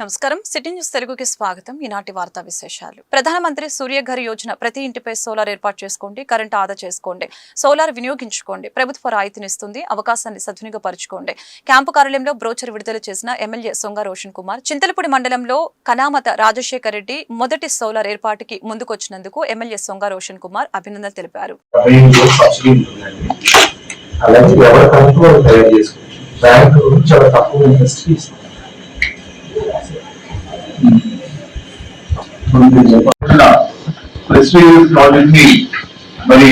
నమస్కారం city news తెలుగుకి స్వాగతం. ఈనాటి వార్తా విశేషాలు. ప్రధానమంత్రి సూర్యఘర్ యోజన ప్రతి ఇంటిపై సోలార్ ఏర్పాటు చేసుకోండి, కరెంట్ ఆదా చేసుకోండి, సోలార్ వినియోగించుకోండి, ప్రభుత్వ రాయితీనిస్తుంది, అవకాశాన్ని సద్వినియోగపరచుకోండి. క్యాంపు కార్యాలయంలో బ్రోచర్ విడుదల చేసిన ఎమ్మెల్యే సొంగ రోషన్ కుమార్. చింతలపూడి మండలంలో కనామత రాజశేఖర్ రెడ్డి మొదటి సోలార్ ఏర్పాటుకి ముందుకొచ్చినందుకు ఎమ్మెల్యే సొంగ రోషన్ కుమార్ అభినందనలు తెలిపారు. మరి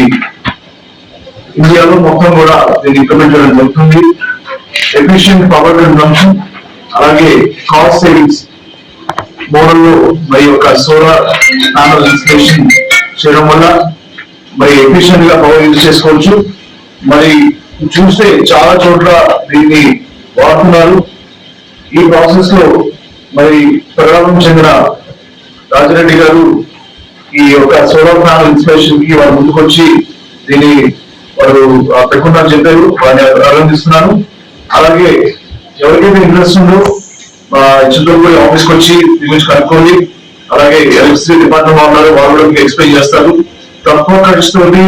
ఇండియాలో మొత్తం కూడా దీన్ని ఇంప్లిమెంట్ చేయడం జరుగుతుంది. ఎఫిషియెంట్ పవర్ కన్జంప్షన్ అలాగే కాస్ట్ సేవింగ్స్ మోడల్లో మరి ఒక సోలార్ ప్యానల్ ఇన్స్టలేషన్ చేయడం వల్ల మరి ఎఫిషియెంట్ గా పవర్ యూజ్ చేసుకోవచ్చు. మరి చూస్తే చాలా చోట్ల దీన్ని వాడుతున్నారు. ఈ ప్రాసెస్ లో మరి ప్రధానం చెందిన రాజరెడ్డి గారు ఈ యొక్క సోలార్ ప్యానల్ ఇన్స్టలేషన్ కి వారు ముందుకొచ్చి దీన్ని వారు పెట్టుకున్నారు చెప్పారు. వారిని అభినందిస్తున్నాను. అలాగే ఎవరికైతే ఇంట్రెస్ట్ ఉందో చిత్తూరు ఆఫీస్కి వచ్చి దీని గురించి కనుక్కోండి. అలాగే ఎలక్ట్రిసిటీ డిపార్ట్మెంట్ ఉన్నారు, వాళ్ళు కూడా మీకు ఎక్స్ప్లెయిన్ చేస్తారు. తక్కువ ఖర్చుతోటి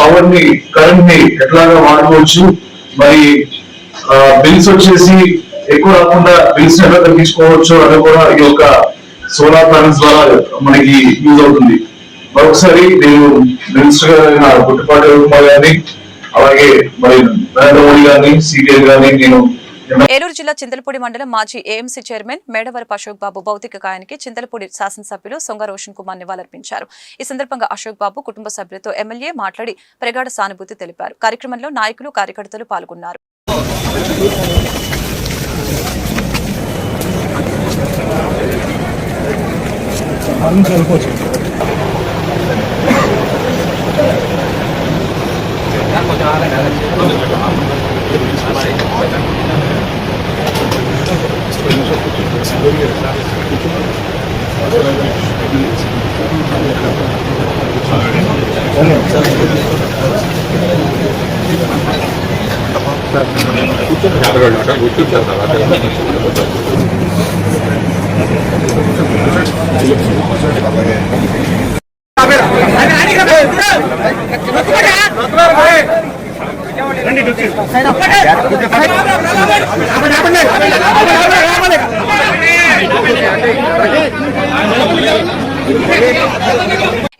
పవర్ ని కరెంట్ ని ఎట్లాగా వాడుకోవచ్చు, మరి బిల్స్ వచ్చేసి ఎక్కువ రాకుండా బిల్స్ ఎలా తగ్గించుకోవచ్చు అని కూడా ఈ యొక్క సోలార్ ప్యానల్స్ ద్వారా మనకి యూజ్ అవుతుంది. మరొకసారి నేను మినిస్టర్ గారు గుట్టుపాటి కుమార్ గారిని అలాగే మరి నరేంద్ర మోడీ గారిని సిబిఐ గారిని నేను ఏలూరు జిల్లా చింతలపూడి మండలం మాజీ ఏఎంసీ చైర్మన్ మేడవరపు అశోక్ బాబు భౌతిక కాయానికి చింతలపూడి శాసనసభ్యులు సొంగ రోషన్ కుమార్ నివాళులర్పించారు. ఈ సందర్భంగా అశోక్ బాబు కుటుంబ సభ్యులతో ఎమ్మెల్యే మాట్లాడి ప్రగాఢ సానుభూతి తెలిపారు. కార్యక్రమంలో నాయకులు కార్యకర్తలు పాల్గొన్నారు.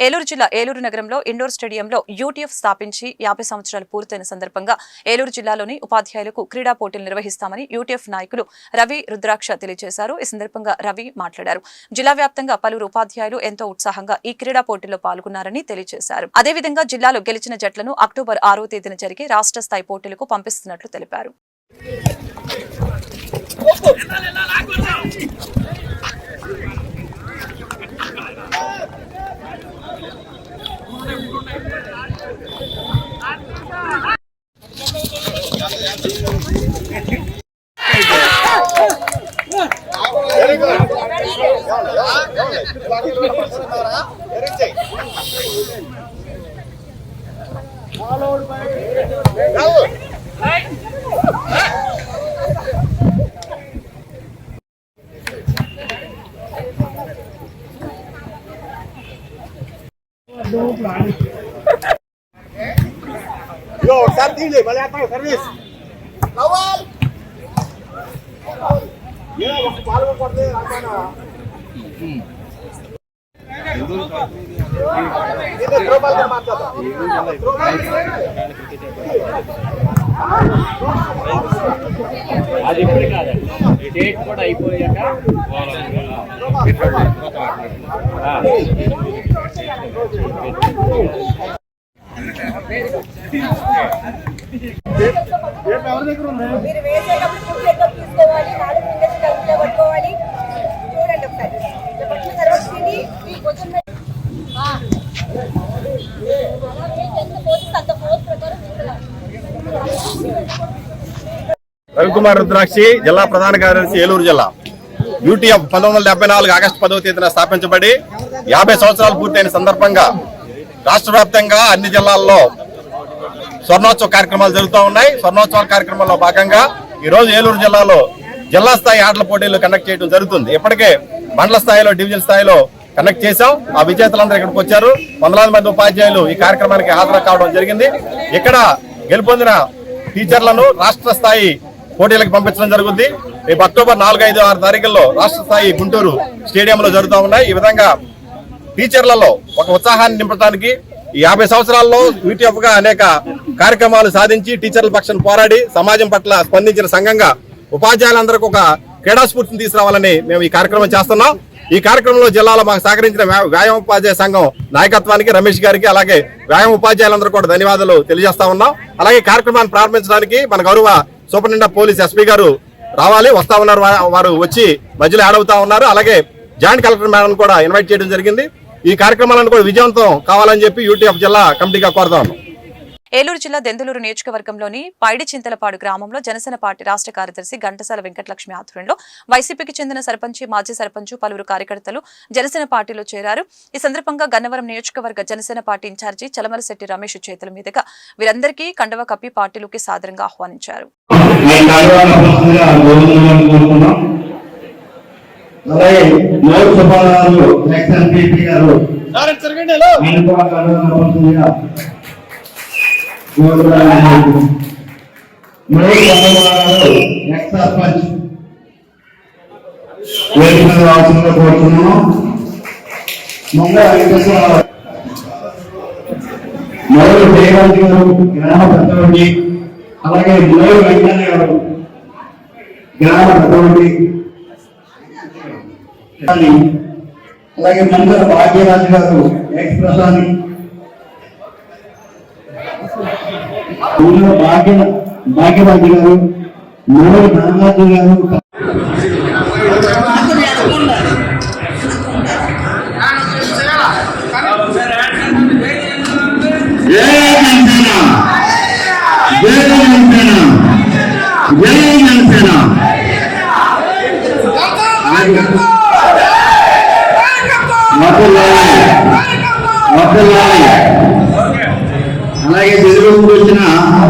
ఏలూరు జిల్లా ఏలూరు నగరంలో ఇండోర్ స్టేడియంలో యూటీఎఫ్ స్థాపించి 50 సంవత్సరాలు పూర్తయిన సందర్భంగా ఏలూరు జిల్లాలోని ఉపాధ్యాయులకు క్రీడా పోటీలు నిర్వహిస్తామని యూటీఎఫ్ నాయకులు రవి రుద్రాక్ష తెలియజేశారు. ఈ సందర్భంగా రవి మాట్లాడారు. జిల్లా వ్యాప్తంగా పలువురు ఉపాధ్యాయులు ఎంతో ఉత్సాహంగా ఈ క్రీడా పోటీల్లో పాల్గొన్నారని తెలియజేశారు. అదేవిధంగా జిల్లాలో గెలిచిన జట్లను అక్టోబర్ 6వ తేదీన జరిగే రాష్ట్ర స్థాయి పోటీలకు పంపిస్తున్నట్లు తెలిపారు. Yo, Sardine, vale a todo servicio. Lawal. Ya, waktu palu korte agana. Itu global ke mata. అది ఇప్పుడు కాదు, ఈ డేట్ కూడా అయిపోయాక మీరు వేసేటప్పుడు చెకప్ తీసుకోవాలి, 4 ఫింగర్స్ కలిపి పట్టుకోవాలి. చూడండి ఒకసారి పట్టిన తర్వాత తిని మీ కొంచెం రవికుమార్ రుద్రాక్షి, జిల్లా ప్రధాన కార్యదర్శి, ఏలూరు జిల్లా. యూటీఎఫ్ 1974 ఆగస్టు 10వ తేదీన స్థాపించబడి 50 సంవత్సరాలు పూర్తయిన సందర్భంగా రాష్ట్ర వ్యాప్తంగా అన్ని జిల్లాల్లో స్వర్ణోత్సవ కార్యక్రమాలు జరుగుతూ ఉన్నాయి. స్వర్ణోత్సవ కార్యక్రమంలో భాగంగా ఈ రోజు ఏలూరు జిల్లాలో జిల్లా స్థాయి ఆటల పోటీలు కండక్ట్ చేయడం జరుగుతుంది. ఇప్పటికే మండల స్థాయిలో, డివిజన్ స్థాయిలో కండక్ట్ చేశాం. ఆ విజేతలందరూ ఇక్కడికి వచ్చారు. వందలాది మంది ఉపాధ్యాయులు ఈ కార్యక్రమానికి హాజరు కావడం జరిగింది. ఇక్కడ గెలుపొందిన టీచర్లను రాష్ట్ర స్థాయి పోటీలకు పంపించడం జరుగుతుంది. రేపు అక్టోబర్ 4, 5, 6 తారీఖుల్లో రాష్ట్ర స్థాయి గుంటూరు స్టేడియంలో జరుగుతూ ఉన్నాయి. ఈ విధంగా టీచర్లలో ఒక ఉత్సాహాన్ని నింపడానికి ఈ 50 సంవత్సరాల్లో యూటీఎఫ్ గా అనేక కార్యక్రమాలు సాధించి టీచర్ల పక్షాన పోరాడి సమాజం పట్ల స్పందించిన సంఘంగా ఉపాధ్యాయులందరికీ ఒక క్రీడా స్ఫూర్తిని తీసుకురావాలని మేము ఈ కార్యక్రమం చేస్తున్నాం. ఈ కార్యక్రమంలో జిల్లాలో మాకు సహకరించిన వ్యాయామ ఉపాధ్యాయ సంఘం నాయకత్వానికి, రమేష్ గారికి, అలాగే వ్యాయామ ఉపాధ్యాయులందరూ కూడా ధన్యవాదాలు తెలియజేస్తా ఉన్నాం. అలాగే కార్యక్రమాన్ని ప్రారంభించడానికి మన గౌరవ సూపరింటెండెంట్ పోలీస్ ఎస్పీ గారు రావాలి, వస్తా ఉన్నారు. వారు వచ్చి మధ్యలో యాడ్ అవుతా ఉన్నారు. అలాగే జాయింట్ కలెక్టర్ మేడం కూడా ఇన్వైట్ చేయడం జరిగింది. ఈ కార్యక్రమాలను కూడా విజయవంతం కావాలని చెప్పి యూటీఎఫ్ జిల్లా కమిటీగా కోరుతా ఉన్నాం. ఏలూరు జిల్లా దెందులూరు నియోజకవర్గంలోని పైడిచింతలపాడు గ్రామంలో జనసేన పార్టీ రాష్ట్ర కార్యదర్శి ఘంటసాల వెంకటలక్ష్మి ఆధ్వర్యంలో వైసీపీకి చెందిన సర్పంచ్, మాజీ సర్పంచ్, పలువురు కార్యకర్తలు జనసేన పార్టీలో చేరారు. ఈ సందర్భంగా గన్నవరం నియోజకవర్గ జనసేన పార్టీ ఇన్ఛార్జి చలమలశెట్టి రమేష్ చేతుల మీదుగా వీరందరికీ కండవ కప్పి పార్టీలోకి సాదరంగా ఆహ్వానించారు. అలాగే వెంకన్న గారు గ్రామ పెద్దవంటి, అలాగే మందర భాగ్యరాజు గారు ఎక్స్ ప్రధాని, భాగ్యరాజు గారు, నోరు నాగరాజు గారు, అలాగే తెలుగు వచ్చిన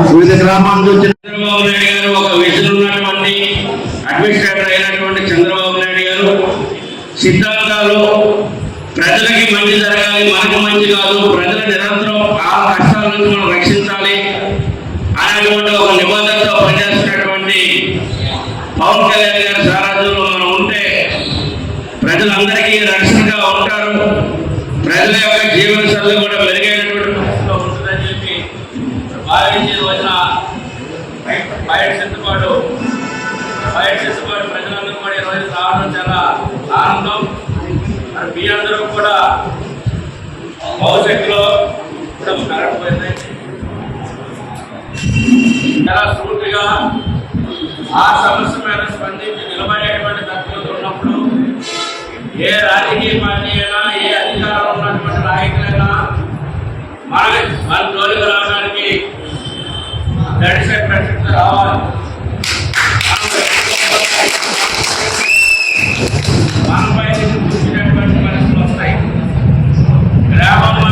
వివిధ గ్రామాల నుంచి చంద్రబాబు నాయుడు గారు, ఒక విజన్ ఉన్నటువంటి అడ్మినిస్ట్రేటర్ అయినటువంటి చంద్రబాబు నాయుడు గారు సిద్ధాంతాలు ప్రజలకి మంచి జరగాలి, మనకు మంచి కాదు, ప్రజల నిరంతరం ఆ కష్టాల నుంచి మనం రక్షించాలి అనేటువంటి ఒక నిబంధనతో పనిచేస్తున్నటువంటి పవన్ కళ్యాణ్ గారి సారథ్యంలో మనం ఉంటే ప్రజలందరికీ రక్షణగా ఉంటారు. ప్రజల యొక్క జీవన శైలి కూడా మెరుగైనటువంటి పరిస్థితిలో ఉంటుందని చెప్పి భావించి వచ్చిన బయట సిద్ధపాటు ప్రజలందరూ కూడా ఈరోజు రావడం చాలా ఆనందం. మరి మీ అందరూ కూడా భవిష్యత్తులో కూడా కరెంట్ పోయింది చాలా సూటిగా ఆ సమస్య మీద స్పందించి నిలబడేటువంటి తత్వంతో ఉన్నప్పుడు ఏ రాజకీయ పార్టీ అయినా, ఏ అధికారంలో ఉన్నటువంటి నాయకులైనా మన జోలికి రావడానికి దడిసే పరిస్థితి రావాలి. మనపై చూసినటువంటి పరిస్థితులు వస్తాయి. గ్రామంలో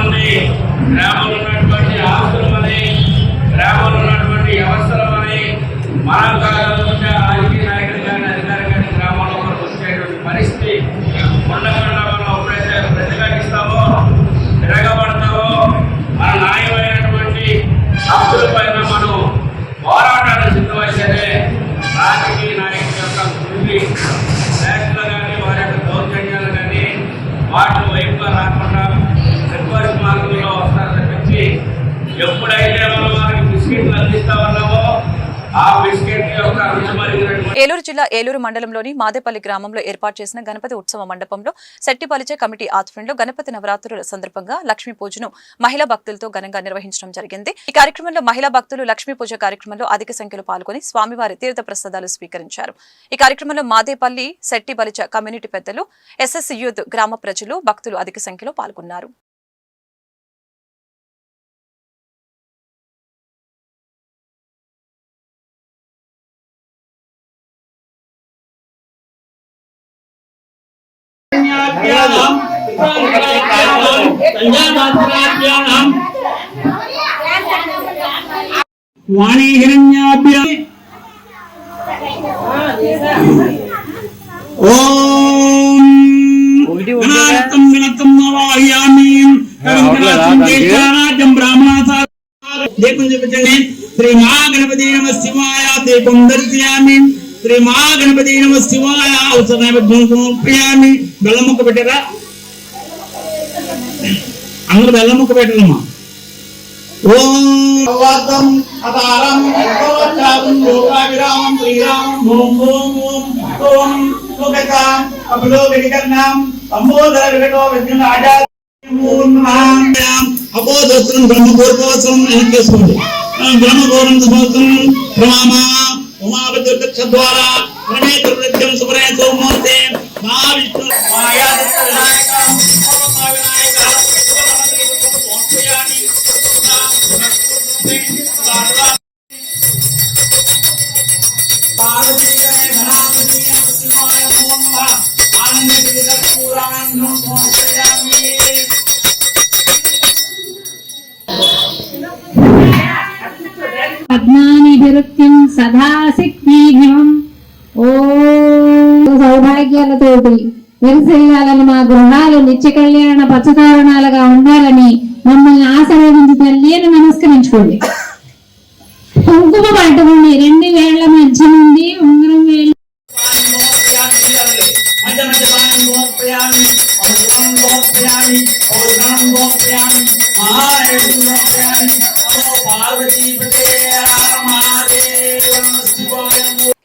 ఉన్నటువంటి ఆస్తులమని, గ్రామంలో ఉన్నటువంటి వ్యవస్థలమని మనం కాకపోతే రాజకీయ నాయకులు కానీ, అధికారులు కానీ గ్రామంలో మనకు వచ్చేటువంటి పరిస్థితి ఉండకుండా మనం ఎప్పుడైతే ప్రతిఘటిస్తామో, తిరగబడతామో, మన న్యాయమైనటువంటి హక్కుల పైన మనం పోరాటాన్ని సిద్ధమైతేనే రాజకీయ నాయకుల యొక్క కృషి శాఖలు కానీ, వారి యొక్క దౌర్జన్యాలు కానీ వాటి వైపుగా రాకుండా రివర్స్ మార్గంలో వస్తారని తప్పించి ఎప్పుడైతే మనం వారికి బిస్కెట్లు అందిస్తా ఉన్నామో ఆ బిస్కెట్ యొక్క రుచిమరిగినటువంటి ఏలూరు జిల్లా ఏలూరు మండలంలోని మాదేపల్లి గ్రామంలో ఏర్పాటు చేసిన గణపతి ఉత్సవ మండపంలో శెట్టిపలిచే కమిటీ ఆధ్వర్యంలో గణపతి నవరాత్రుల సందర్భంగా లక్ష్మీ పూజను మహిళా భక్తులతో ఘనంగా నిర్వహించడం జరిగింది. ఈ కార్యక్రమంలో మహిళా భక్తులు లక్ష్మీ పూజ కార్యక్రమంలో అధిక సంఖ్యలో పాల్గొని స్వామివారి తీర్థ ప్రసాదాలు స్వీకరించారు. ఈ కార్యక్రమంలో మాదేపల్లి శెట్టిపలిచ కమ్యూనిటీ పెద్దలు, ఎస్ఎస్ యూత్ గ్రామ ప్రజలు, భక్తులు అధిక సంఖ్యలో పాల్గొన్నారు. వాణీ హిరణ్యాభ్య ఓం గణార్థం గణతం నవాహయామి గణార్థం దేశానాజం బ్రాహ్మణాసా దీపం చూపించండి. శ్రీ మహాగణపతి నమ శివాయ దీపం దర్శయామి. శ్రీ మహాగణపతి నమ శివాయ ఔషధయామి. బెల్లం ముక్క పెట్టారా? అందరూ బెల్లం ముక్క పెట్టారమ్మా. ఓం అతారం లోకావిరామం శ్రీరామం ఓం ఓం ఓం ఓం లోకతాం అబలో వికర్ణం సంబోధర వికటో విఘ్నాజా అపోదస్త్రం బ్రహ్మపూర్వోత్సవం చేసుకోండి. బ్రహ్మపూర్వం సంవత్సరం ప్రమామ ఉమాపతి ద్వారా ప్రణేతృత్యం సుప్రయ సోమూర్తే మహావిష్ణు మాయాదత్త వినాయక వినాయక పార్వతీ గణాపతి శివాయ నమః ఆనంద పూరాణం పద్మానిభిరుక్తిం సదా శక్తిభ్యం. ఓ సౌభాగ్యాలతోటి వెలిసేయాలని, మా గృహాలు నిత్య కళ్యాణ పచ్చతోరణాలుగా ఉండాలని మమ్మల్ని ఆశీర్వదించి తల్లి అని నమస్కరించుకోండి. కుంకుమ పట్టుకోండి. 2 వేళ్ల మధ్య నుండి ఉంగరం వేళ్ళు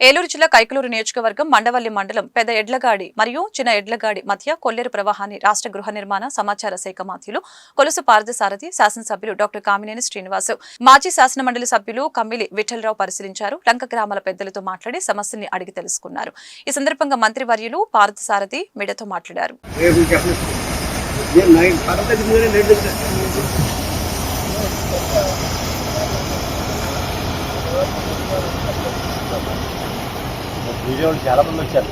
ఏలూరు జిల్లా కైకలూరు నియోజకవర్గం మండవల్లి మండలం పెద్ద ఎడ్లగాడి మరియు చిన్న ఎడ్లగాడి మధ్య కొల్లేరు ప్రవాహాన్ని రాష్ట్ర గృహ నిర్మాణ సమాచార శాఖ మంత్రులు కొలుసు పార్థసారథి, శాసనసభ్యులు డాక్టర్ కామినేని శ్రీనివాసు, మాజీ శాసన మండలి సభ్యులు కమ్మిలి విఠలరావు పరిశీలించారు. లంక గ్రామాల పెద్దలతో మాట్లాడి సమస్యల్ని అడిగి తెలుసుకున్నారు. ఈ సందర్భంగా మంత్రి వర్యులు పార్థసారథి మీడియాతో మాట్లాడారు. చాలా మంది వచ్చారు.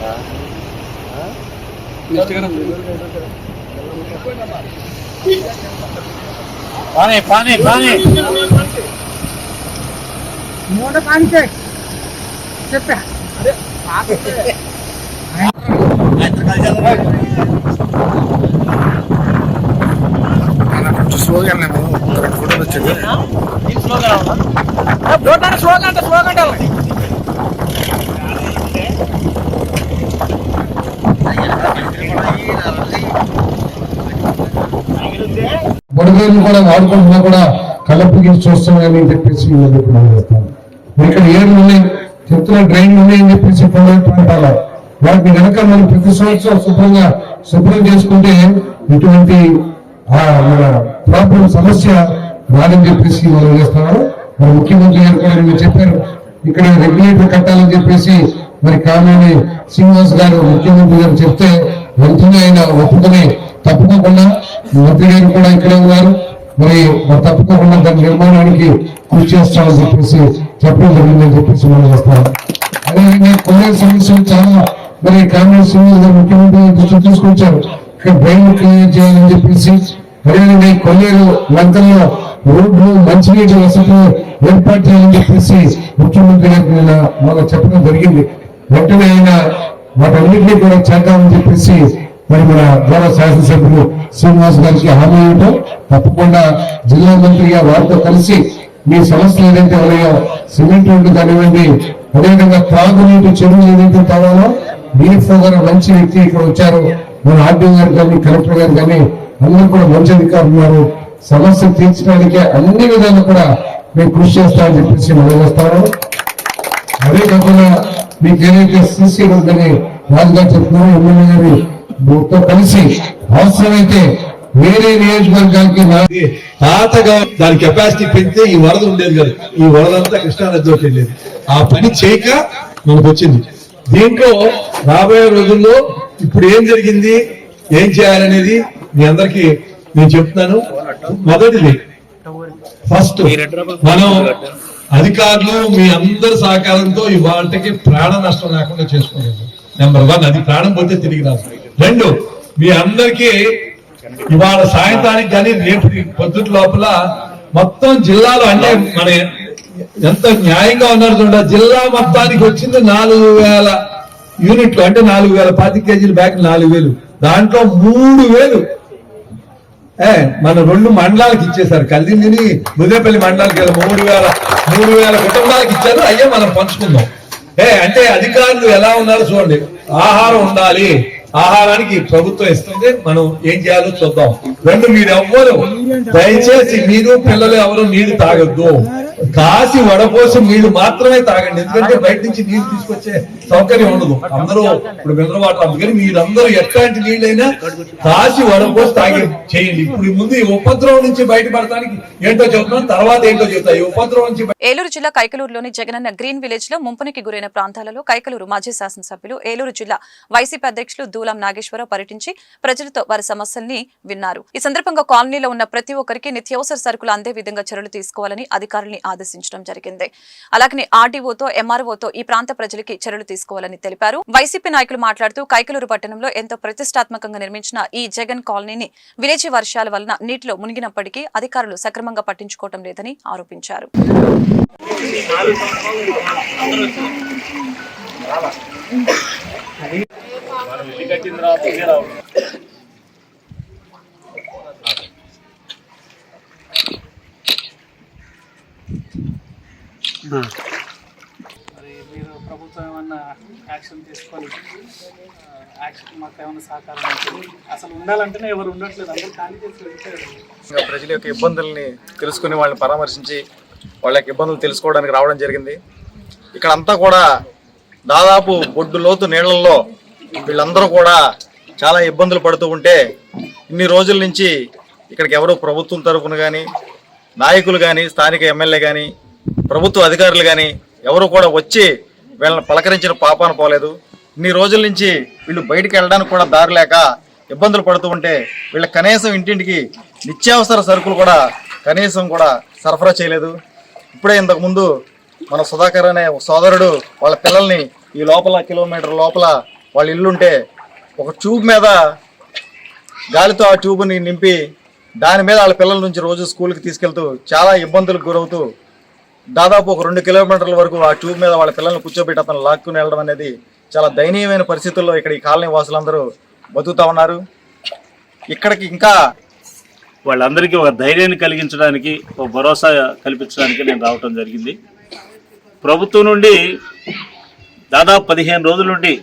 చెప్పా స్లోగా ఫోటోలు వచ్చేది. బుడగలను కూడా వాడుకుంటున్నా కూడా కలపకి చూస్తున్నాయని చెప్పేసి ఇక్కడ ఏళ్ళు ఉన్నాయి, చెప్తున్న డ్రైన్లు ఉన్నాయని చెప్పేసి ప్రాంతాల్లో వాటిని కనుక మనం ప్రతి సంవత్సరం శుభ్రం చేసుకుంటే ఇటువంటి మన ప్రాబ్లం సమస్య రాదని చెప్పేసి మనం చేస్తున్నారు. మరి ముఖ్యమంత్రి గారు కూడా మీరు చెప్పారు ఇక్కడ రెగ్యులేటర్ కట్టాలని చెప్పేసి మరి కామినేని శ్రీనివాస్ గారు ముఖ్యమంత్రి గారు చెప్తే వెంటనే ఆయన ఒప్పుకొని తప్పకుండా మంత్రి గారు కూడా ఇక్కడే ఉన్నారు. మరి తప్పకుండా దాని నిర్మాణానికి కృషి చేస్తామని చెప్పేసి చెప్పడం జరిగిందని చెప్పేసి మనం చేస్తాం. అదేవిధంగా కొల్లేరు సమస్యలు చాలా మరి కామినేని శ్రీనివాస్ గారు ముఖ్యమంత్రి దృష్టి తీసుకొచ్చారు. ఇక్కడ డ్రైన్లు క్లియర్ చేయాలని చెప్పేసి, అదేవిధంగా కొల్లేరు లంకల్లో రోడ్లు మంచినీటి వసతులు ఏర్పాటు చేయాలని చెప్పేసి ముఖ్యమంత్రి గారికి మనం చెప్పడం జరిగింది. వెంటనే ఆయన వాటన్నింటినీ కూడా చేద్దామని చెప్పేసి మరి మన గౌరవ శాసనసభ్యులు శ్రీనివాస్ గారికి హామీ ఇవ్వడం, తప్పకుండా జిల్లా మంత్రిగా వారితో కలిసి మీ సమస్యలు ఏదైతే ఉన్నాయో సిమెంట్ రోడ్లు కానివ్వండి, అదేవిధంగా త్రాగునీటి చెరువులు ఏదైతే కావాలో డిఎఫ్ఓ గారు మంచి వ్యక్తి ఇక్కడ వచ్చారు. మన ఆర్డీఓ గారు కానీ కలెక్టర్ గారు కానీ అందరూ కూడా మంచి అధికారులు ఉన్నారు. సమస్య తీర్చడానికి అన్ని విధాలు కూడా మేము కృషి చేస్తామని చెప్పేసి మనం చేస్తాము. అదే కాకుండా మీకు ఏదైతే సీసీ రోడ్ అని రాజుగారు చెప్తున్నారో ఎమ్మెల్యే గారి తో కలిసి అవసరమైతే వేరే నియోజకవర్గానికి తాతగా దాని కెపాసిటీ పెంచితే ఈ వరద ఉండేది కాదు. ఈ వరదంతా కృష్ణానదిలోకి వెళ్ళేది. ఆ పని చేయక మనకు వచ్చింది. దీంట్లో రాబోయే రోజుల్లో ఇప్పుడు ఏం జరిగింది, ఏం చేయాలనేది మీ అందరికి నేను చెప్తున్నాను. మొదటిది ఫస్ట్ మనం అధికారులు మీ అందరి సహకారంతో ఇవాళకి ప్రాణ నష్టం లేకుండా చేసుకోలేదు. నెంబర్ 1 అది ప్రాణం పోతే తిరిగి రాదు. 2 మీ అందరికీ ఇవాళ సాయంత్రానికి కానీ రేపు పొద్దుటి లోపల మొత్తం జిల్లాలో అంటే మన ఎంత న్యాయంగా ఉన్నారు చూడ. జిల్లా మొత్తానికి వచ్చింది 4,000 యూనిట్లు, అంటే 4,000 25 కేజీల బ్యాగ్ 4,000. దాంట్లో 3,000 మన 2 మండలాలకు ఇచ్చేశారు. కల్దిండిని ముదేపల్లి మండలానికి 3,000 కుటుంబాలకు ఇచ్చారు. అయ్యే మనం పంచుకుందాం. అంటే అధికారులు ఎలా ఉన్నారు చూడండి. ఆహారం ఉండాలి, ఆహారానికి ప్రభుత్వం ఇస్తుంది, మనం ఏం చేయాలో చూద్దాం. 2, మీరు ఎవ్వరు దయచేసి మీరు పిల్లలు ఎవరు నీళ్లు తాగొద్దు. కాసి వడపోసి నీళ్లు మాత్రమే తాగండి. ఎందుకంటే బయట నుంచి నీళ్లు తీసుకొచ్చే సౌకర్యం ఉండదు. అందరూ ఇప్పుడు మినరల్ వాటర్, అందుకని మీరందరూ ఎట్లాంటి నీళ్ళైనా కాసి వడపోసి తాగి చేయండి. ఇప్పుడు ముందు ఈ ఉపద్రవం నుంచి బయటపడటానికి ఏంటో చెప్తున్నాం, తర్వాత ఏంటో చెప్తా. ఈ ఉపద్రవం నుంచి ఏలూరు జిల్లా కైకలూరులోని జగనన్న గ్రీన్ విలేజ్ లో ముంపునికి గురైన ప్రాంతాలలో కైకలూరు మాజీ శాసనసభ్యులు, ఏలూరు జిల్లా వైసీపీ అధ్యక్షులు దూలం నాగేశ్వరరావు పర్యటించి ప్రజలతో వారి సమస్యల్ని విన్నారు. ఈ సందర్భంగా కాలనీలో ఉన్న ప్రతి ఒక్కరికి నిత్యావసర సరుకులు అందే విధంగా చర్యలు తీసుకోవాలని అధికారుల్ని ఆదేశించడం జరిగింది. అలాగే ఆర్డీఓతో, ఎంఆర్ఓతో ఈ ప్రాంత ప్రజలకి చర్యలు తీసుకోవాలని తెలిపారు. వైసీపీ నాయకులు మాట్లాడుతూ కైకలూరు పట్టణంలో ఎంతో ప్రతిష్టాత్మకంగా నిర్మించిన ఈ జగన్ కాలనీని విలేజీ వర్షాల వలన నీటిలో మునిగినప్పటికీ అధికారులు సక్రమంగా పట్టించుకోవడం లేదని ఆరోపించారు. మరి మీరు ప్రభుత్వం ఏమన్నా యాక్షన్ తీసుకొని యాక్షన్ మాకు ఏమైనా సహకారం ఉంటుంది. అసలు ఉండాలంటేనే ఎవరు ఉండట్లేదు, అందరూ ఖాళీ చేసి వెళ్తారు. ప్రజల యొక్క ఇబ్బందుల్ని తెలుసుకుని వాళ్ళని పరామర్శించి వాళ్ళ యొక్క ఇబ్బందులు తెలుసుకోవడానికి రావడం జరిగింది. ఇక్కడ అంతా కూడా దాదాపు బొడ్డు లోతు నీళ్లలో వీళ్ళందరూ కూడా చాలా ఇబ్బందులు పడుతూ ఉంటే ఇన్ని రోజుల నుంచి ఇక్కడికి ఎవరు ప్రభుత్వం తరఫున కానీ, నాయకులు కానీ, స్థానిక ఎమ్మెల్యే కానీ, ప్రభుత్వ అధికారులు కానీ ఎవరు కూడా వచ్చి వీళ్ళని పలకరించిన పాపాన పోలేదు. ఇన్ని రోజుల నుంచి వీళ్ళు బయటికి వెళ్ళడానికి కూడా దారి లేక ఇబ్బందులు పడుతూ ఉంటే వీళ్ళ కనీసం ఇంటింటికి నిత్యావసర సరుకులు కూడా కనీసం కూడా సరఫరా చేయలేదు. ఇప్పుడే ఇంతకుముందు మన సుధాకర్ అనే సోదరుడు వాళ్ళ పిల్లల్ని ఈ లోపల కిలోమీటర్ లోపల వాళ్ళ ఇల్లుంటే ఒక ట్యూబ్ మీద గాలితో ఆ ట్యూబ్ని నింపి దాని మీద వాళ్ళ పిల్లల నుంచి రోజు స్కూల్కి తీసుకెళ్తూ చాలా ఇబ్బందులకు గురవుతూ దాదాపు ఒక 2 కిలోమీటర్ల వరకు ఆ ట్యూబ్ మీద వాళ్ళ పిల్లల్ని కూర్చోబెట్టి అతను లాక్కుని వెళ్ళడం అనేది చాలా దయనీయమైన పరిస్థితుల్లో ఇక్కడ ఈ కాలనీ వాసులందరూ బతుకుతా ఉన్నారు. ఇక్కడికి ఇంకా వాళ్ళందరికీ ఒక ధైర్యాన్ని కలిగించడానికి, ఒక భరోసా కల్పించడానికి నేను రావటం జరిగింది. ప్రభుత్వం నుండి దాదాపు 15 రోజుల నుండి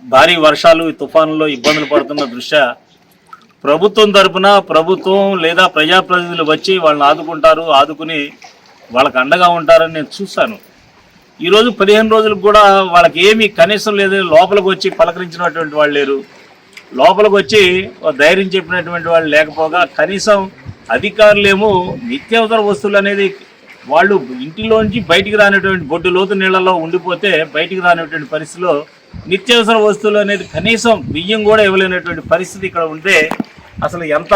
భారీ వర్షాలు, తుఫానుల్లో ఇబ్బందులు పడుతున్న దృష్ట్యా ప్రభుత్వం తరపున ప్రభుత్వం లేదా ప్రజాప్రతినిధులు వచ్చి వాళ్ళని ఆదుకుని వాళ్ళకి అండగా ఉంటారని నేను చూశాను. ఈరోజు 15 రోజులకు కూడా వాళ్ళకి ఏమీ కనీసం లేదని లోపలికి వచ్చి పలకరించినటువంటి వాళ్ళు లేరు. లోపలికి వచ్చి ధైర్యం చెప్పినటువంటి వాళ్ళు లేకపోగా కనీసం అధికారులేమో నిత్యావసర వస్తువులు అనేది వాళ్ళు ఇంటిలోంచి బయటికి రానటువంటి బొడ్డు లోతు నీళ్లలో ఉండిపోతే బయటికి రానటువంటి పరిస్థితిలో నిత్యావసర వస్తువులు అనేది కనీసం బియ్యం కూడా ఇవ్వలేనటువంటి పరిస్థితి ఇక్కడ ఉంటే అసలు ఎంత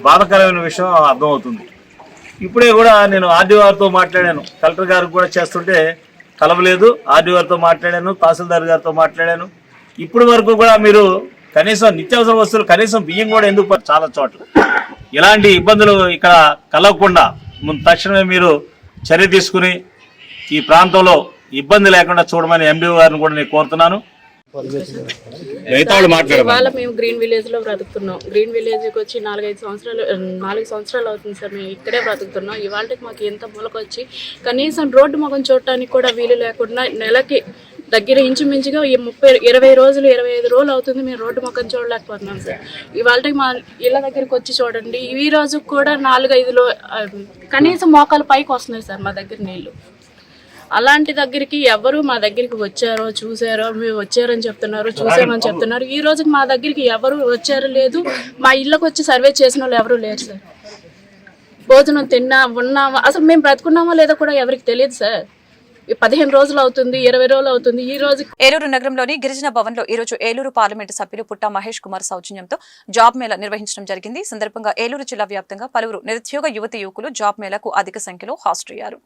బాధాకరమైన విషయం అర్థమవుతుంది. ఇప్పుడే కూడా నేను ఆర్డీఓతో మాట్లాడాను, కలెక్టర్ గారికి కూడా చేస్తుంటే కలవలేదు. ఆర్డీఓతో మాట్లాడాను, తహసీల్దార్ గారితో మాట్లాడాను. ఇప్పటి వరకు కూడా మీరు కనీసం నిత్యావసర వస్తువులు, కనీసం బియ్యం కూడా ఎందుకు చాలా చోట్ల ఇలాంటి ఇబ్బందులు ఇక్కడ కలగకుండా తక్షణమే మీరు చర్య తీసుకుని ఈ ప్రాంతంలో ఇబ్బంది లేకుండా చూడమని ఎండిఓ గారిని కూడా నేను కోరుతున్నాను. ఇవాళ మేము గ్రీన్ విలేజ్ లో బ్రతుకుతున్నాం. గ్రీన్ విలేజ్ కి వచ్చి 4 సంవత్సరాలు అవుతుంది సార్. మేము ఇక్కడే బ్రతుకుతున్నాం. ఇవాళకి మాకు ఎంత మూలకొచ్చి కనీసం రోడ్డు మొఖం చూడటానికి కూడా వీలు లేకుండా నెలకి దగ్గర ఇంచుమించుగా 20 రోజులు 25 రోజులు అవుతుంది మేము రోడ్డు మొఖం చూడలేకపోతున్నాం సార్. ఇవాళకి మా ఇళ్ళ దగ్గరికి వచ్చి చూడండి, ఈ రోజు కూడా 4-5 కనీసం మోకాలు పైకి వస్తున్నాయి సార్ మా దగ్గర నీళ్లు. అలాంటి దగ్గరికి ఎవరు మా దగ్గరికి వచ్చారో చూసారో, మేము వచ్చారని చెప్తున్నారు, చూసామని చెప్తున్నారు. ఈ రోజుకి మా దగ్గరికి ఎవరు వచ్చారో లేదు. మా ఇళ్ళకి వచ్చి సర్వే చేసిన వాళ్ళు ఎవరు లేరు సార్. భోజనం ఉన్నామా అసలు మేము బ్రతుకున్నామో లేదో కూడా ఎవరికి తెలియదు సార్. 15 రోజులు అవుతుంది, 20 రోజులు అవుతుంది. ఈ రోజు ఏలూరు నగరంలోని గిరిజన భవన్ లో ఈ రోజు ఏలూరు పార్లమెంటు సభ్యులు పుట్టా మహేష్ కుమార్ సౌజన్యంతో జాబ్ మేళా నిర్వహించడం జరిగింది. సందర్భంగా ఏలూరు జిల్లా వ్యాప్తంగా పలువురు నిరుద్యోగ యువకులు జాబ్ మేళాకు అధిక సంఖ్యలో హాజరయ్యారు.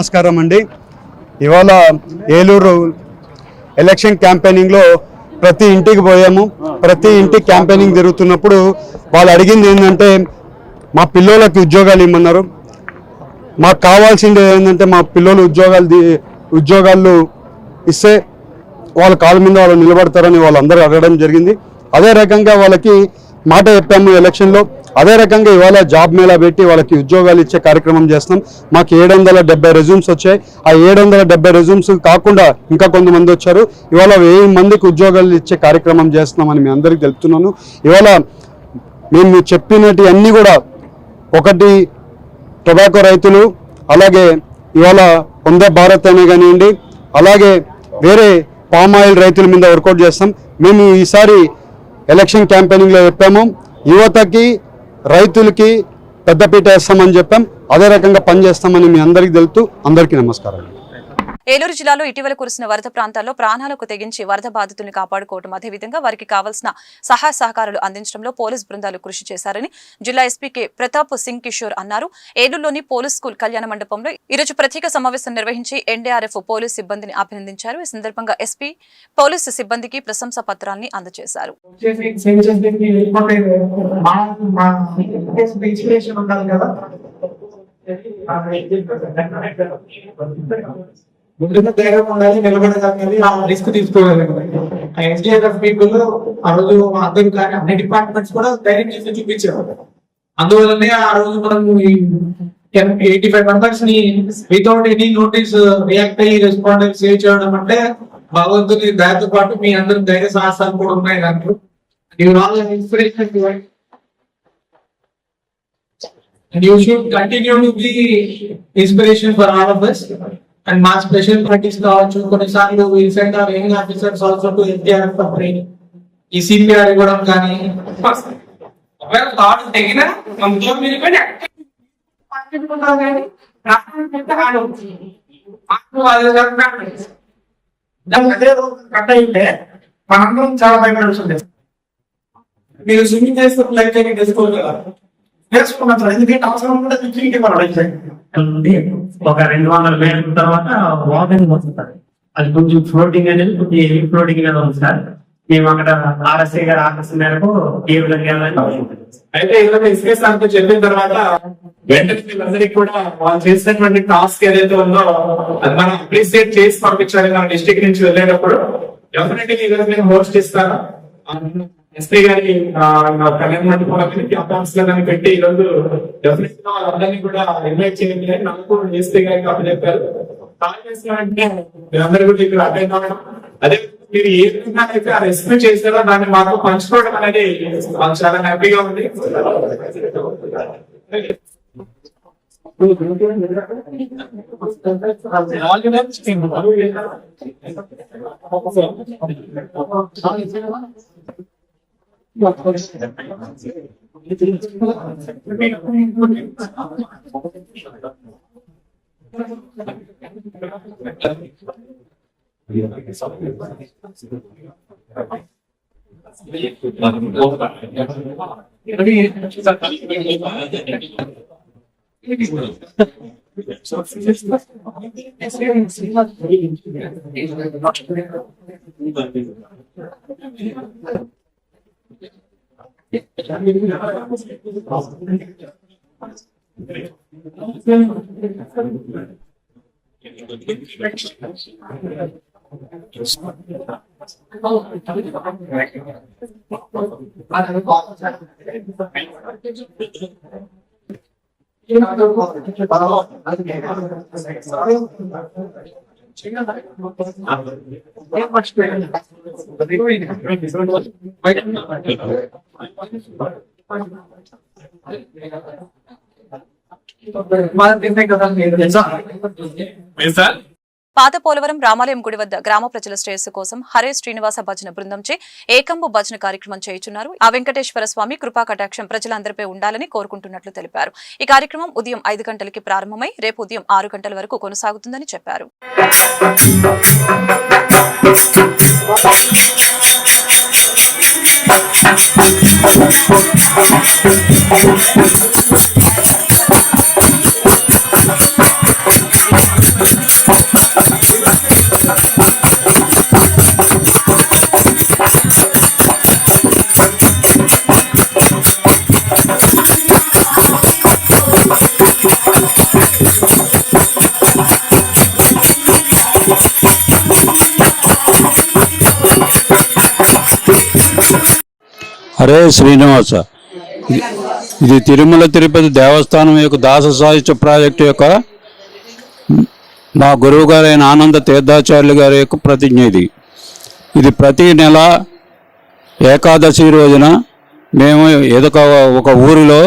నమస్కారం అండి. ఇవాళ ఏలూరు ఎలక్షన్ క్యాంపెయినింగ్లో ప్రతి ఇంటికి పోయాము. ప్రతి ఇంటి క్యాంపెయినింగ్ జరుగుతున్నప్పుడు వాళ్ళు అడిగింది ఏంటంటే మా పిల్లలకి ఉద్యోగాలు ఇమ్మన్నారు. మాకు కావాల్సింది ఏంటంటే మా పిల్లలు ఉద్యోగాలు ఇస్తే వాళ్ళ కాళ్ళ మీద వాళ్ళు నిలబడతారని వాళ్ళందరూ అడగడం జరిగింది. అదే రకంగా వాళ్ళకి మాట చెప్పాము ఎలక్షన్లో. అదే రకంగా ఇవాళ జాబ్ మేళా పెట్టి వాళ్ళకి ఉద్యోగాలు ఇచ్చే కార్యక్రమం చేస్తున్నాం. మాకు 770 రెజ్యూమ్స్ వచ్చాయి. ఆ 770 రెజ్యూమ్స్ కాకుండా ఇంకా కొంతమంది వచ్చారు. ఇవాళ 1000 మందికి ఉద్యోగాలు ఇచ్చే కార్యక్రమం చేస్తున్నామని మీ అందరికీ తెలుపుతున్నాను. ఇవాళ మేము చెప్పినట్టు అన్నీ కూడా ఒకటి టొబాకో రైతులు, అలాగే ఇవాళ వందే భారత్ అనే కానివ్వండి, అలాగే వేరే పామ్ ఆయిల్ రైతుల మీద వర్కౌట్ చేస్తాం. మేము ఈసారి ఎలక్షన్ క్యాంపెయినింగ్లో చెప్పాము, యువతకి రైతులకి పెద్దపీట వేస్తామని చెప్పాం. అదే రకంగా పనిచేస్తామని మీ అందరికీ తెలుపుతూ అందరికీ నమస్కారాలు. ఏలూరు జిల్లాలో ఇటీవల కురిసిన వరద ప్రాంతాల్లో ప్రాణాలకు తెగించి వరద బాధితుల్ని కాపాడుకోవడం, అదేవిధంగా వారికి కావాల్సిన సహాయ సహకారాలు అందించడంలో పోలీస్ బృందాలు కృషి చేశారని జిల్లా ఎస్పీ కె ప్రతాప్ సింగ్ కిషోర్ అన్నారు. ఏలూరులోని పోలీస్ స్కూల్ కళ్యాణ మండపంలో ఈరోజు ప్రత్యేక సమావేశం నిర్వహించి ఎన్డీఆర్ఎఫ్ పోలీస్ సిబ్బందిని అభినందించారు. ఈ సందర్భంగా ఎస్పీ పోలీసు సిబ్బందికి ప్రశంసా పత్రాన్ని అందజేశారు. ముందుగా ధైర్యం ఉండాలి, నిలబడగలగాలి, ఆ రిస్క్ తీసుకోగలగాలి. ఎన్డీఆర్ఎఫ్ పీపుల్ ఆ రోజు అందరూ కానీ అన్ని డిపార్ట్మెంట్స్ కూడా ధైర్యం చేసి చూపించారు. అందువల్లనే ఆ రోజు మనం 85 మెంబర్స్ ని వితౌట్ ఎనీ నోటీస్ రియాక్ట్ అయ్యి రెస్పాండ్ సేవ్ చేయడం అంటే భగవంతుని దయతో పాటు మీ అందరి ధైర్య సాహసాలు కూడా ఉన్నాయి దాంట్లో. You should continue to be inspiration for all of us. And మా స్పెషల్ ప్రాక్టీస్ కావచ్చు, కొన్నిసార్లు రీసెంట్ గా range officers also to NDRF training, ఈ సిపిఆర్ ఇవ్వడం కానీ కట్ అయితే మనందరం చాలా భయపడాల్సింది. మీరు స్విమ్మింగ్ చేస్తున్న లైఫ్ జాకెట్ వేసుకోవాలి కదా, వేసుకున్నారు. ఎందుకంటే అవసరం కూడా ఒక 200 మీటర్ల తర్వాత వాకింగ్ వస్తుంది. అది కొంచెం ఫ్లోటింగ్ అనేది కొంచెం హెవీ ఫ్లోటింగ్ అనేది ఉంది సార్. మేము అక్కడ ఆర్ఎస్ఐ గారు ఆకర్షణ మేరకు ఏ విధంగా అయితే ఏదైనా ఎస్కేస్ అంతా చెప్పిన తర్వాత వెంటనే వీళ్ళందరికీ కూడా వాళ్ళు చేసినటువంటి టాస్క్ ఏదైతే ఉందో అది మనం అప్రిసియేట్ చేసి పంపించాలి. మన డిస్ట్రిక్ట్ నుంచి వెళ్ళేటప్పుడు డెఫినెట్లీ ఈరోజు నేను హోస్ట్ ఇస్తాను. ఎస్పీ గారి కళ్యాణ మండపాలకి అకౌంట్స్ లో పెట్టి ఈరోజు డెఫినెట్ గా వాళ్ళందరినీ కూడా ఇన్వైట్ చేయండి అని నాకు ఎస్పీ గారికి అప్పచెప్పారు. అంటే మీరందరూ కూడా ఇక్కడ అటెండ్ అవ్వడం, అదే మీరు ఏ విధంగా అయితే ఆ రెస్పీ చేస్తారో దాన్ని మాకు పంచుకోవడం అనేది మాకు చాలా హ్యాపీగా ఉంది. పాత పోలవరం రామాలయం గుడి వద్ద గ్రామ ప్రజల శ్రేయస్సు కోసం హరే శ్రీనివాస భజన బృందంచే ఏకంబు భజన కార్యక్రమం చేయుచున్నారు. ఆ వెంకటేశ్వర స్వామి కృపా కటాక్షం ప్రజలందరిపై ఉండాలని కోరుకుంటున్నట్లు తెలిపారు. ఈ కార్యక్రమం ఉదయం 5 గంటలకి ప్రారంభమై రేపు ఉదయం 6 గంటల వరకు కొనసాగుతుందని చెప్పారు. హరే శ్రీనివాస. ఇది తిరుమల తిరుపతి దేవస్థానం యొక్క దాస సాహిత్య ప్రాజెక్టు యొక్క మా గురువు గారైన ఆనంద తీర్థాచార్యులు గారి యొక్క ప్రతిజ్ఞ. ఇది ప్రతి నెల ఏకాదశి రోజున మేము ఏదో ఒక ఊరిలో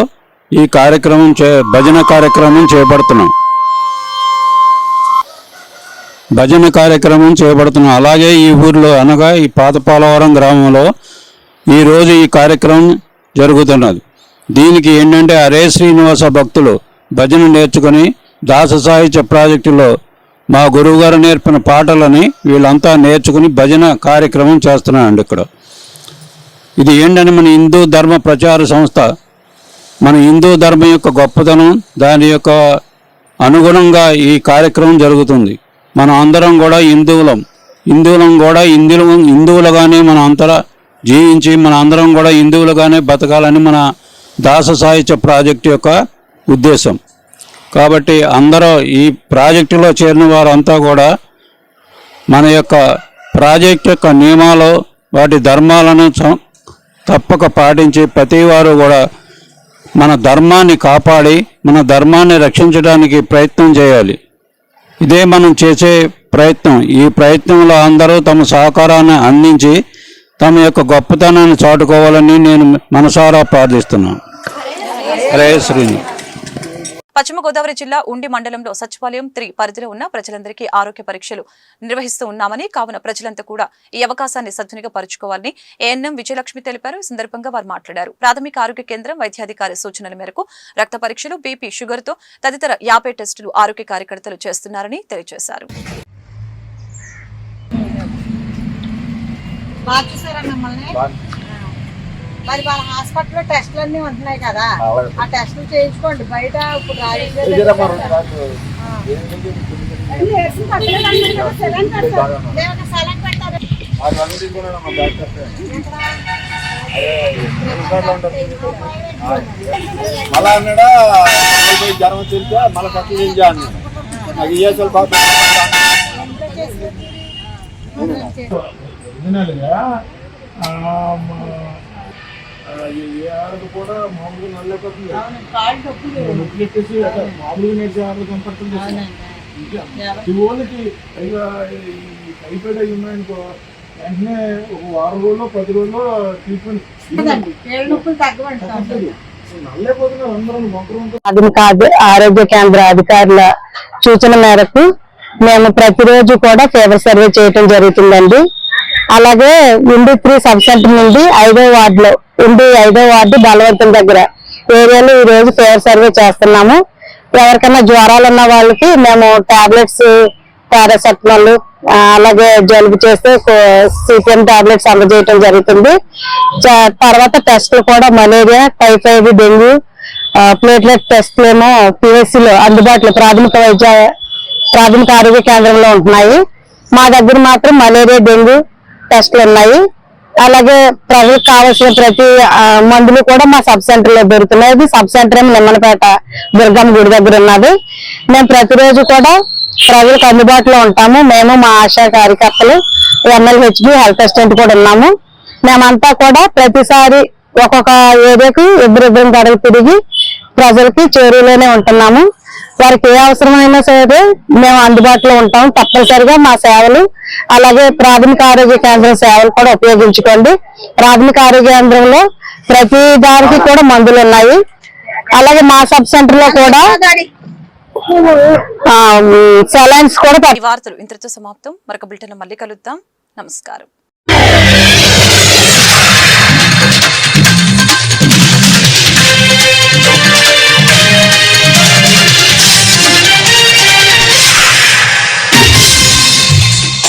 ఈ కార్యక్రమం భజన కార్యక్రమం చేపడుతున్నాం. అలాగే ఈ ఊరిలో అనగా ఈ పాతపాలవరం గ్రామంలో ఈరోజు ఈ కార్యక్రమం జరుగుతున్నది. దీనికి ఏంటంటే హరే శ్రీనివాస భక్తులు భజన నేర్చుకొని దాస సాహిత్య ప్రాజెక్టులో మా గురువుగారు నేర్పిన పాటలని వీళ్ళంతా నేర్చుకుని భజన కార్యక్రమం చేస్తున్నారండి. ఇక్కడ ఇది ఏంటంటే మన హిందూ ధర్మ ప్రచార సంస్థ. మన హిందూ ధర్మం యొక్క గొప్పతనం, దాని యొక్క అనుగుణంగా ఈ కార్యక్రమం జరుగుతుంది. మనం అందరం కూడా హిందువులుగానే మనం అంతటా జీవించి మన అందరం కూడా హిందువులుగానే బతకాలని మన దాస సాహిత్య ప్రాజెక్టు యొక్క ఉద్దేశం. కాబట్టి అందరూ ఈ ప్రాజెక్టులో చేరిన వారంతా కూడా మన యొక్క ప్రాజెక్టు యొక్క నియమాలు, వాటి ధర్మాలను తప్పక పాటించి ప్రతి వారు కూడా మన ధర్మాన్ని కాపాడి మన ధర్మాన్ని రక్షించడానికి ప్రయత్నం చేయాలి. ఇదే మనం చేసే ప్రయత్నం. ఈ ప్రయత్నంలో అందరూ తమ సహకారాన్ని అందించి తమ యొక్క గొప్పతనాన్ని చాటుకోవాలని నేను మనసారా ప్రార్థిస్తున్నాను. హరే శ్రీని. పశ్చిమ గోదావరి జిల్లా ఉండి మండలంలో సచివాలయం 3 పరిధిలో ఉన్న ప్రజలందరికీ ఆరోగ్య పరీక్షలు నిర్వహిస్తూ ఉన్నామని, కావున ప్రజలంతా కూడా ఈ అవకాశాన్ని సద్వినియోగపరుచుకోవాలని ఏఎన్ఎం విజయలక్ష్మి తెలిపారు. ఈ సందర్భంగా వారు మాట్లాడారు. ప్రాథమిక ఆరోగ్య కేంద్రం వైద్యాధికారి సూచనల మేరకు రక్త పరీక్షలు, బీపీ, షుగర్తో తదితర 50 టెస్టులు ఆరోగ్య కార్యకర్తలు చేస్తున్నారని తెలియజేశారు. మరి వాళ్ళ హాస్పిటల్లో టెస్టులు అన్నీ ఉంటున్నాయి కదా, ఆ టెస్టులు చేయించుకోండి. బయట ఇప్పుడు జ్వరం తిరిగితే మళ్ళీ ఖర్చు కూడా మామూలుగా నల్లకపోతుంది, నొప్పి ఎక్కేసి మామూలుగా నేర్చే ఆటలు కనపడుతుంది. టైఫాయిడ్ అయి ఉన్నాయనుకో వెంటనే ఒక వారం రోజుల్లో 10 రోజుల్లో ట్రీట్మెంట్. నల్లైపోతున్నారు అందరూ. ప్రాథమిక ఆరోగ్య కేంద్ర అధికారుల సూచన మేరకు మేము ప్రతిరోజు కూడా ఫీవర్ సర్వే చేయడం జరుగుతుందండి. అలాగే ఉండి 3 సబ్ సెంటర్ నుండి 5వ వార్డులో ఉండి 5వ వార్డు బలవంతం దగ్గర ఏరియాలో ఈ రోజు ఫీవర్ సర్వే చేస్తున్నాము. ఎవరికైనా జ్వరాలు ఉన్న వాళ్ళకి మేము టాబ్లెట్స్, పారాసెటమాల్, అలాగే జలుబు చేస్తే సిపిఎం టాబ్లెట్స్ అందజేయటం జరుగుతుంది. తర్వాత టెస్టులు కూడా మలేరియా, టైఫాయిడ్, డెంగ్యూ, ప్లేట్లెట్ టెస్టులు ఏమో పిఎస్సిలో అందుబాటులో ప్రాథమిక ఆరోగ్య కేంద్రంలో ఉంటున్నాయి. మా దగ్గర మాత్రం మలేరియా, డెంగ్యూ టెస్టులు ఉన్నాయి. అలాగే ప్రజలకు కావాల్సిన ప్రతి మందులు కూడా మా సబ్ సెంటర్ లో దొరుకుతున్నాయి. సబ్ సెంటర్ ఏమో నిమ్మనపేట దుర్గమ్మ గుడి దగ్గర ఉన్నది. మేము ప్రతిరోజు కూడా ప్రజలకు అందుబాటులో ఉంటాము. మేము మా ఆశా కార్యకర్తలు, MLHB హెల్త్ అసిస్టెంట్ కూడా ఉన్నాము. మేమంతా కూడా ప్రతిసారి ఒక్కొక్క ఏరియాకి ఇద్దరు గడలు తిరిగి ప్రజలకి చేరువలోనే ఉంటున్నాము. వారికి ఏ అవసరమైనా సరే మేము అందుబాటులో ఉంటాం. తప్పనిసరిగా మా సేవలు, అలాగే ప్రాథమిక ఆరోగ్య కేంద్రం సేవలు కూడా ఉపయోగించుకోండి. ప్రాథమిక ఆరోగ్య కేంద్రంలో ప్రతి దానికి కూడా మందులు ఉన్నాయి. అలాగే మా సబ్ సెంటర్ లో కూడా సెలైన్స్ కూడా. ఈ వార్తలు ఇంతటితో సమాప్తం. మరొక బులెటిన్ మళ్ళీ కలుద్దాం. నమస్కారం.